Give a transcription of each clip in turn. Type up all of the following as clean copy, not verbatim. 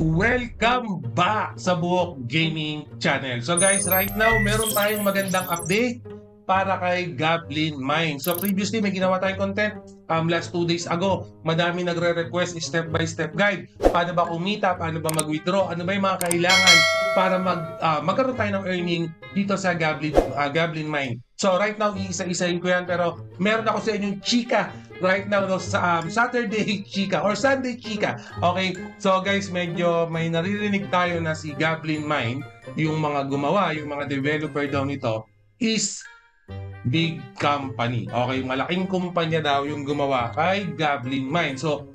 Welcome back sa Buhok Gaming Channel. So guys, right now meron tayong magandang update para kay Goblin Mine. So previously may ginawa tayong content last 2 days ago. Madami nagre-request step by step guide. Paano ba kumita? Paano ba mag-withdraw? Ano ba yung mga kailangan para magkaroon tayo ng earning dito sa Goblin Mine. So right now iisa-isahin ko yan, pero meron ako sa inyong chika right now no, sa Saturday chika or Sunday chika. Okay, so guys, medyo may naririnig tayo na si Goblin Mine, yung mga gumawa, yung mga developer daw nito is big company. Okay, malaking kumpanya daw yung gumawa kay Goblin Mine. So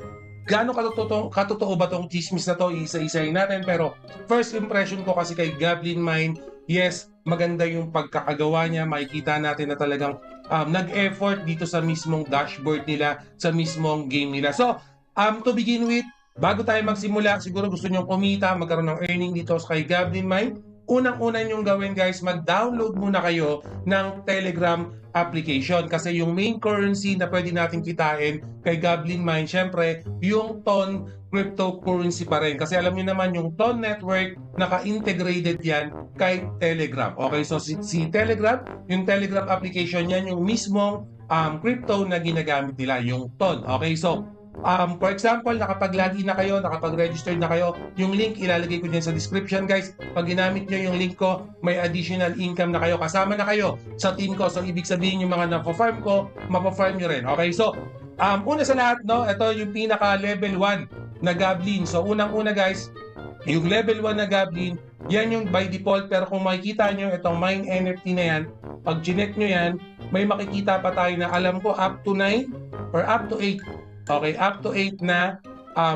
gaano katotoo ba tong chismis na to? Isa-isahin natin, pero first impression ko kasi kay Goblin Mine, yes, maganda yung pagkakagawa niya. Makikita natin na talagang nag-effort dito sa mismong dashboard nila, sa mismong game nila. So, to begin with, bago tayo magsimula, siguro gusto nyo kumita, magkaroon ng earning dito kay Goblin Mine. Unang-una nyong gawin guys, mag-download muna kayo ng Telegram application. Kasi yung main currency na pwede natin kitain kay Goblin Mine, syempre, yung TON cryptocurrency pa rin. Kasi alam niyo naman yung TON network, naka-integrated yan kay Telegram. Okay, so si Telegram, yung Telegram application yan, yung mismong crypto na ginagamit nila, yung TON. Okay, so for example, nakapag-login na kayo, nakapag-register na kayo, yung link ilalagay ko dyan sa description guys. Pag ginamit nyo yung link ko, may additional income na kayo, kasama na kayo sa team ko. So ibig sabihin yung mga napo-farm ko, mapo-farm nyo rin. Okay, so una sa lahat, no, ito yung pinaka level 1 na Goblin. So unang-una guys, yung level 1 na Goblin, yan yung by default. Pero kung makikita nyo, itong Mine NFT na yan, pag chinek nyo yan, may makikita pa tayo na alam ko up to 9 or up to 8. Okay, up to 8 na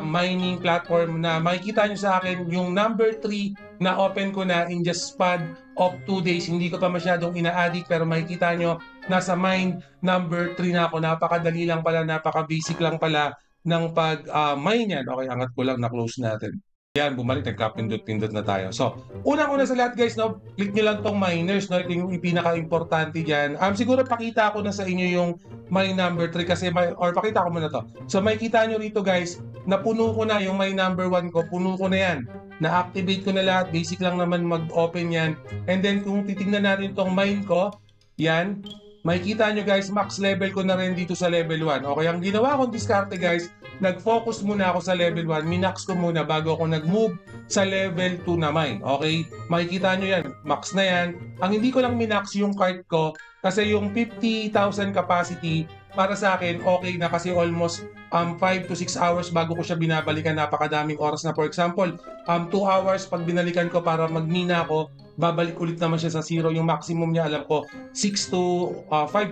mining platform na makikita nyo sa akin. Yung number 3 na open ko na in just span of 2 days. Hindi ko pa masyadong ina-addict, pero makikita nyo nasa mine number 3 na ako. Napakadali lang pala, napaka-basic lang pala ng pag-mine yan. Okay, angat ko lang, na-close natin. Yan, bumalik, nagka-pindot-pindot na tayo. So, unang-una sa lahat guys, no, click nyo lang tong miners, no, ito yung pinaka-importante dyan. Siguro pakita ko na sa inyo yung mine number 3 kasi, or pakita ko muna to. So, makikita nyo rito guys, napuno ko na yung mine number 1 ko, puno ko na yan. Na-activate ko na lahat, basic lang naman mag-open yan. And then, kung titignan natin tong mine ko, yan, makikita nyo guys, max level ko na rin dito sa level 1. Okay, ang ginawa kong diskarte guys, nag-focus muna ako sa level 1, minax ko muna bago ako nag-move sa level 2 na mine. Okay, makikita nyo yan, max na yan. Ang hindi ko lang minax yung cart ko, kasi yung 50,000 capacity, para sa akin, okay na kasi almost 5 to 6 hours bago ko siya binabalikan. Napakadaming oras na. For example, 2 hours pag binalikan ko para magmina ako, babalik ulit naman siya sa zero. Yung maximum niya, alam ko, 5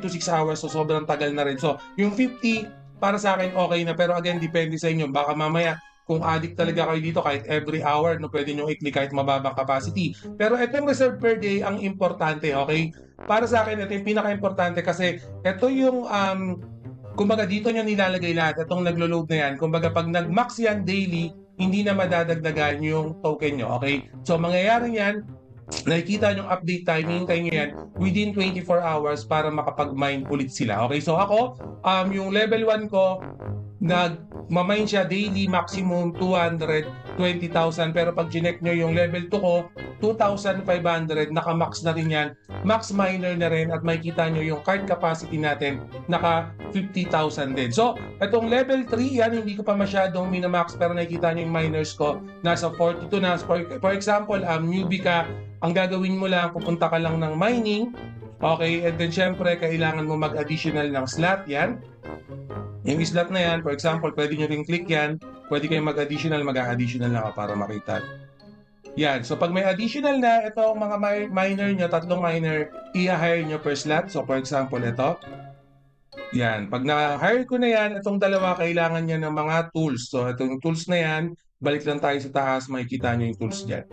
to 6 hours. So, sobrang tagal na rin. So, yung 50, para sa akin, okay na. Pero again, depende sa inyo. Baka mamaya, kung addict talaga kayo dito, kahit every hour, no, pwede nyo i-click kahit mababang capacity. Pero itong reserve per day, ang importante, okay? Para sa akin, ito yung pinaka-importante kasi ito yung, kumbaga dito nyo nilalagay lahat. Itong naglo-load na yan. Kumbaga pag nag-max yan daily, hindi na madadagdagan yung token nyo, okay? So, mangyayari yan, nakikita yung update time, hintayin nyo yan within 24 hours para makapag-mine ulit sila. Okay, so ako, yung level 1 ko, nag-mine siya daily maximum 220,000, pero pag chinek nyo yung level 2 ko, 2,500, naka-max na rin yan, max miner na rin, at makikita nyo yung card capacity natin, naka 50,000 din. So, itong level 3, yan, hindi ko pa masyadong minamax, pero nakikita nyo yung miners ko, nasa 42 na. For example, newbie ka, ang gagawin mo lang, pupunta ka lang ng mining, okay, and then syempre, kailangan mo mag-additional ng slot, yan. Yung slot na yan, for example, pwede nyo rin click yan, pwede kayong mag-additional, mag-additional na ka para makita. Yan, so pag may additional na, ito ang mga miner nyo, 3 miner, i-hire nyo per slot. So for example, ito. Yan, pag na-hire ko na yan, itong dalawa, kailangan nyo ng mga tools. So itong tools na yan, balik lang tayo sa taas, makikita nyo yung tools dyan.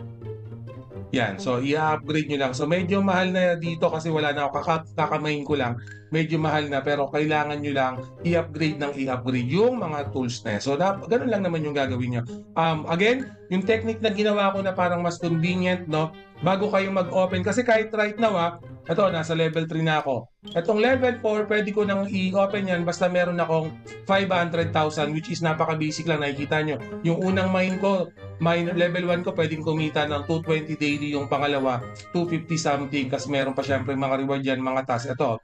Yan, so i-upgrade nyo lang. So medyo mahal na dito kasi wala na ako, kakamain ko lang. Medyo mahal na, pero kailangan nyo lang i-upgrade ng i-upgrade yung mga tools na yan. So ganun lang naman yung gagawin nyo. Again, yung technique na ginawa ko na parang mas convenient, no? Bago kayo mag-open, kasi kahit right now, ito, nasa level 3 na ako. Itong level 4, pwede ko nang i-open yan basta meron akong 500,000, which is napaka-basic lang. Nakikita nyo, yung unang mine ko, level 1 ko pwedeng kumita ng 220 daily, yung pangalawa 250 something kasi meron pa syempre mga reward yan, mga task. Ito,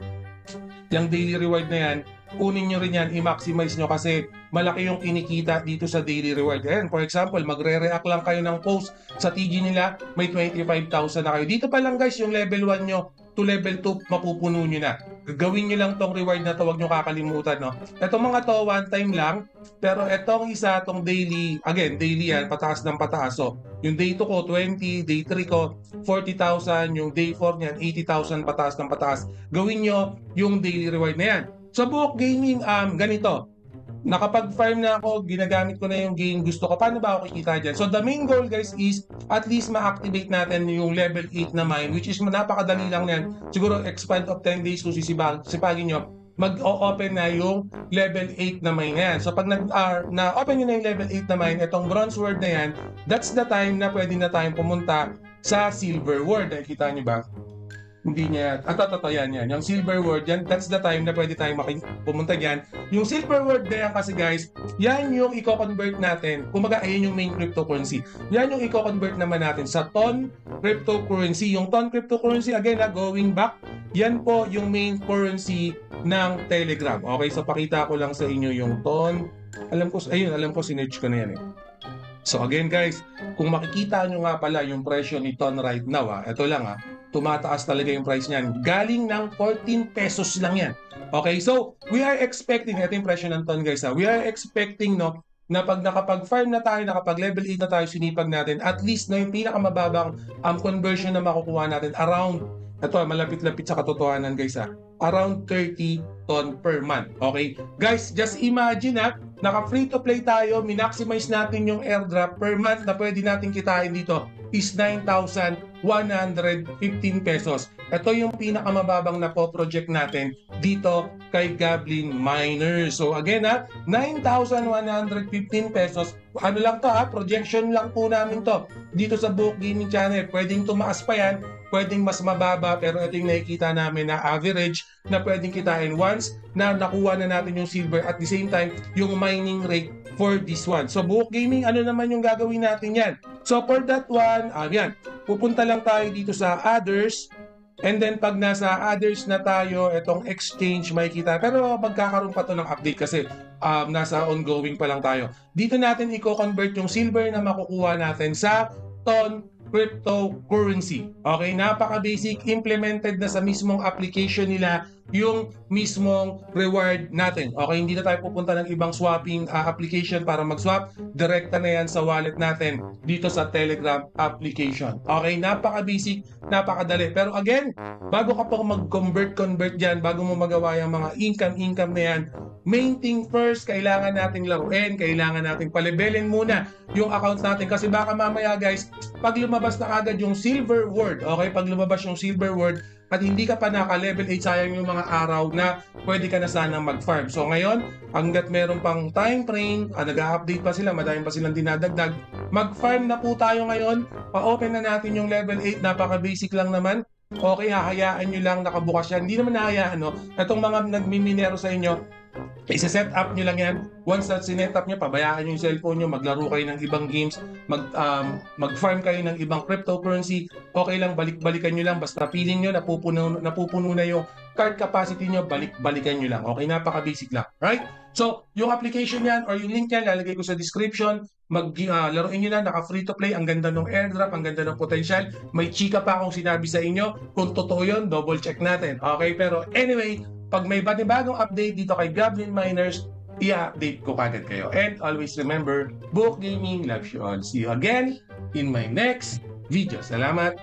yung daily reward na yan, kunin nyo rin yan, i-maximize nyo kasi malaki yung kinikita dito sa daily reward. Ayan, for example, magre-react lang kayo ng post sa TG nila, may 25,000 na kayo. Dito pa lang guys, yung level 1 nyo to level 2, mapupuno nyo na. Gawin nyo lang tong reward na to, huwag nyo kakalimutan, no? Itong mga to, one time lang, pero itong isa, tong daily, again, daily yan, pataas ng pataas. So, yung day 2 ko, 20, day 3 ko, 40,000, yung day 4 niyan, 80,000, pataas ng pataas. Gawin nyo yung daily reward na yan. Sa Buhok Gaming, ganito, nakapag-farm na ako, ginagamit ko na yung game, gusto ko, paano ba ako kikita dyan? So the main goal guys is at least ma-activate natin yung level 8 na mine, which is napakadali lang yan. Siguro expand of 10 days kung sipagin nyo, mag-open na yung level 8 na mine na yan. So pag na-open nyo na yung level 8 na mine, itong bronze world na yan, that's the time na pwede na tayong pumunta sa silver world. Nakikita nyo ba? Hindi niya, yan. Yung silver world, yan, that's the time na pwede tayong pumunta dyan. Yung silver world na yan kasi guys, yan yung i-convert natin. Kumaga, ayun yung main cryptocurrency. Yan yung i-convert naman natin sa TON cryptocurrency. Yung TON cryptocurrency, again, going back, yan po yung main currency ng Telegram. Okay, so pakita ko lang sa inyo yung TON. Alam ko, sinerch ko na yan eh. So again guys, kung makikita nyo nga pala yung presyo ni TON right now, ito lang tumataas talaga yung price niyan. Galing ng 14 pesos lang yan. Okay, so we are expecting, ito yung presyo ng TON guys, we are expecting no, na pag nakapag-farm na tayo, nakapag-level 8 na tayo, sinipag natin, at least no, yung pinakamababang conversion na makukuha natin around, ito malapit-lapit sa katotohanan guys around 30 TON per month. Okay? Guys, just imagine naka-free to play tayo, minaximize natin yung airdrop per month na pwede natin kitain dito is 9,115 pesos. Ito yung pinakamababang na po-project natin dito kay Goblin Miners. So again 9,115 pesos. Ano lang to projection lang po namin to dito sa Buhok Gaming Channel. Pwedeng tumaas pa yan, pwedeng mas mababa, pero ito yung nakikita namin na average na pwedeng kitain once na nakuha na natin yung silver at the same time yung mining rate for this one. So Buhok Gaming, ano naman yung gagawin natin yan? So for that one, yan, pupunta lang tayo dito sa others. And then pag nasa others na tayo, itong exchange makikita. Pero magkakaroon pa to ng update kasi nasa ongoing pa lang tayo. Dito natin i-convert yung silver na makukuha natin sa TON cryptocurrency. Okay, napaka-basic, implemented na sa mismong application nila yung mismong reward natin. Okay, hindi na tayo pupunta ng ibang swapping application para mag-swap. Direkta na yan sa wallet natin dito sa Telegram application. Okay, napaka-basic, napakadali. Pero again, bago ka pa mag-convert dyan, bago mo magawa yung mga income na yan, main thing first, kailangan nating laruin, kailangan nating palibelin muna yung account natin kasi baka mamaya guys, pag lumabas na agad yung silver world, okay, pag lumabas yung silver world at hindi ka pa naka-level 8, sayang yung mga araw na pwede ka na sanang mag-farm. So ngayon, hanggat meron pang time frame, nag-update pa sila, madami pa silang dinadagdag, mag-farm na po tayo ngayon, pa-open na natin yung level 8, napaka-basic lang naman. Okay, hahayaan nyo lang nakabukas yan. Hindi naman nahayaan, no? Itong mga nagmiminero sa inyo, isa-set up nyo lang yan. Once na sinet up nyo, pabayaan nyo yung cellphone nyo, maglaro kayo ng ibang games, mag-farm kayo ng ibang cryptocurrency, okay lang, balik-balikan nyo lang, basta feeling nyo, napupuno na yung card capacity nyo, balik-balikan nyo lang. Okay, napaka-basic lang. Right? So, yung application yan or yung link yan, lalagay ko sa description, laruin nyo na, naka-free to play, ang ganda ng airdrop, ang ganda ng potential, may chika pa akong sinabi sa inyo, kung totoo yun, double check natin. Okay, pero anyway, pag may bagong update dito kay Goblin Miners, i-update ko kagad kayo. And always remember, Buhok Gaming loves you all. See you again in my next video. Salamat!